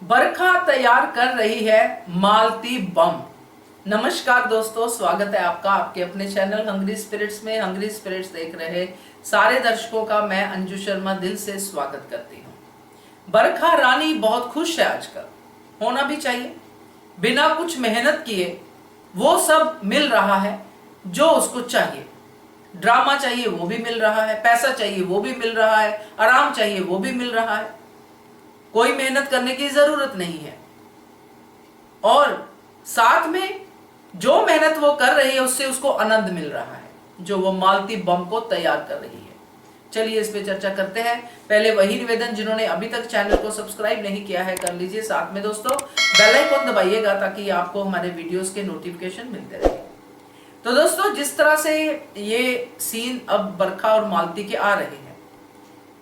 बरखा तैयार कर रही है मालती बम। नमस्कार दोस्तों, स्वागत है आपका आपके अपने चैनल हंग्री स्पिरिट्स में। हंग्री स्पिरिट्स देख रहे सारे दर्शकों का मैं अंजू शर्मा दिल से स्वागत करती हूँ। बरखा रानी बहुत खुश है आजकल, होना भी चाहिए। बिना कुछ मेहनत किए वो सब मिल रहा है जो उसको चाहिए। ड्रामा चाहिए वो भी मिल रहा है, पैसा चाहिए वो भी मिल रहा है, आराम चाहिए वो भी मिल रहा है। कोई मेहनत करने की जरूरत नहीं है और साथ में जो मेहनत वो कर रही है उससे उसको आनंद मिल रहा है, जो वो मालती बम को तैयार कर रही है। चलिए इस पे चर्चा करते हैं। पहले वही निवेदन, जिन्होंने अभी तक चैनल को सब्सक्राइब नहीं किया है कर लीजिए। साथ में दोस्तों बेल आइकन दबाइएगा ताकि आपको हमारे वीडियोस के नोटिफिकेशन मिलते रहे। तो दोस्तों, जिस तरह से ये सीन अब बरखा और मालती के आ रहे हैं,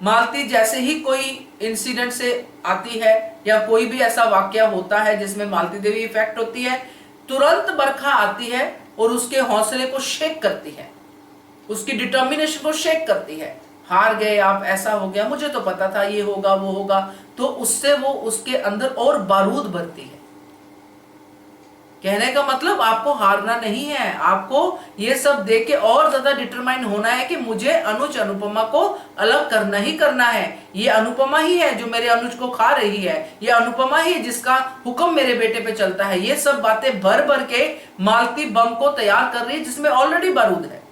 मालती जैसे ही कोई इंसिडेंट से आती है या कोई भी ऐसा वाकया होता है जिसमें मालती देवी इफेक्ट होती है, तुरंत बरखा आती है और उसके हौसले को शेक करती है, उसकी डिटर्मिनेशन को शेक करती है। हार गए आप, ऐसा हो गया, मुझे तो पता था ये होगा वो होगा, तो उससे वो उसके अंदर और बारूद भरती है। कहने का मतलब आपको हारना नहीं है, आपको ये सब देख के और ज्यादा डिटरमाइन होना है कि मुझे अनुज अनुपमा को अलग करना ही करना है। ये अनुपमा ही है जो मेरे अनुज को खा रही है, ये अनुपमा ही जिसका हुक्म मेरे बेटे पे चलता है। ये सब बातें भर भर के मालती बम को तैयार कर रही है जिसमें ऑलरेडी बारूद है।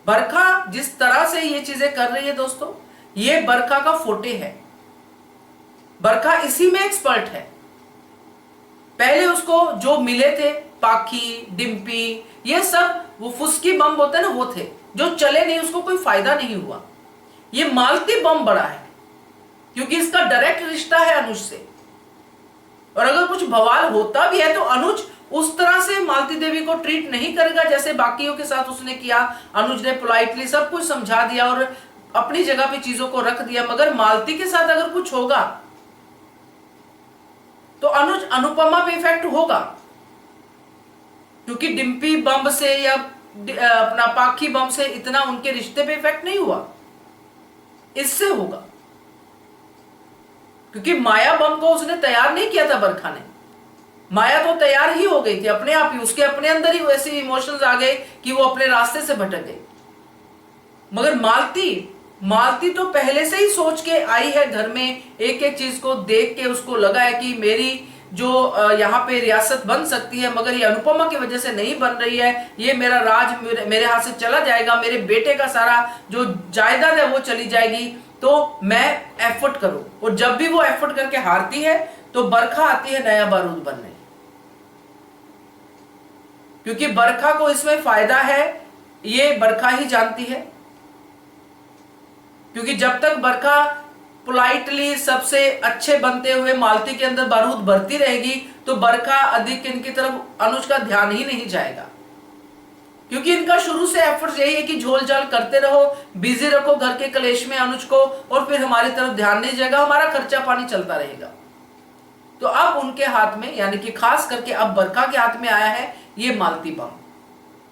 बरखा जिस तरह से ये चीजें कर रही है दोस्तों, ये बरखा का फोटे है। बरखा इसी में एक्सपर्ट है। पहले उसको जो मिले थे पाखी, डिम्पी, ये सब वो फुसकी बम होते हैं ना, वो थे जो चले नहीं, उसको कोई फायदा नहीं हुआ। ये मालती बम बड़ा है क्योंकि इसका डायरेक्ट रिश्ता है अनुज से, और अगर कुछ बवाल होता भी है तो अनुज उस तरह से मालती देवी को ट्रीट नहीं करेगा जैसे बाकियों के साथ उसने किया। अनुज ने पोलाइटली सब कुछ समझा दिया और अपनी जगह पे चीजों को रख दिया, मगर मालती के साथ अगर कुछ होगा तो अनुज अनुपमा पे इफेक्ट होगा, क्योंकि डिम्पी बम से या अपना पाखी बम से इतना उनके रिश्ते पे इफेक्ट नहीं हुआ, इससे होगा। क्योंकि माया बम को उसने तैयार नहीं किया था बरखा ने, माया तो तैयार ही हो गई थी अपने आप ही, उसके अपने अंदर ही वैसे इमोशंस आ गए कि वो अपने रास्ते से भटक गई। मगर मालती तो पहले से ही सोच के आई है घर में, एक एक चीज को देख के उसको लगा है कि मेरी जो यहाँ पे रियासत बन सकती है, मगर ये अनुपमा की वजह से नहीं बन रही है, ये मेरा राज मेरे हाथ से चला जाएगा, मेरे बेटे का सारा जो जायदाद है वो चली जाएगी, तो मैं एफर्ट करूं। और जब भी वो एफर्ट करके हारती है तो बरखा आती है नया बारूद बनने, क्योंकि बरखा को इसमें फायदा है, ये बरखा ही जानती है। क्योंकि जब तक बरखा पोलाइटली सबसे अच्छे बनते हुए मालती के अंदर बारूद भरती रहेगी तो बरखा अधिक इनकी तरफ अनुज का ध्यान ही नहीं जाएगा, क्योंकि इनका शुरू से एफर्ट्स यही है कि झोल झाल करते रहो, बिजी रखो घर के कलेश में अनुज को, और फिर हमारी तरफ ध्यान नहीं जाएगा, हमारा खर्चा पानी चलता रहेगा। तो अब उनके हाथ में, यानी कि खास करके अब बरखा के हाथ में आया है ये मालती बम,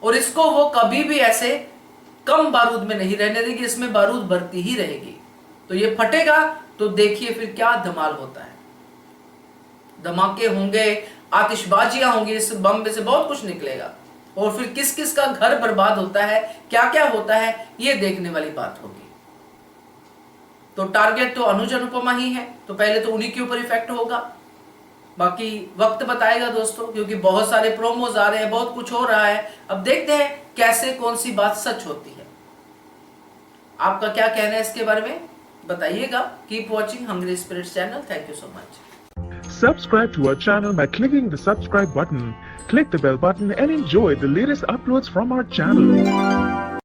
और इसको वो कभी भी ऐसे कम बारूद में नहीं रहने देगी, इसमें बारूद भरती ही रहेगी। तो ये फटेगा तो देखिए फिर क्या धमाल होता है। धमाके होंगे, आतिशबाजियां होंगी, इस बम में से बहुत कुछ निकलेगा, और फिर किस किस का घर बर्बाद होता है, क्या क्या होता है, ये देखने वाली बात होगी। तो टारगेट तो अनुज अनुपमा ही है, तो पहले तो उन्हीं के ऊपर इफेक्ट होगा, बाकी वक्त बताएगा दोस्तों, क्योंकि बहुत सारे प्रोमोज आ रहे हैं, बहुत कुछ हो रहा है। अब देखते हैं कैसे कौन सी बात सच होती है। आपका क्या कहना है इसके बारे में बताइएगा। Keep watching Hungry Spirits channel. Thank you so much. Subscribe to our channel by clicking the subscribe button. Click the bell button and enjoy the latest uploads from our channel.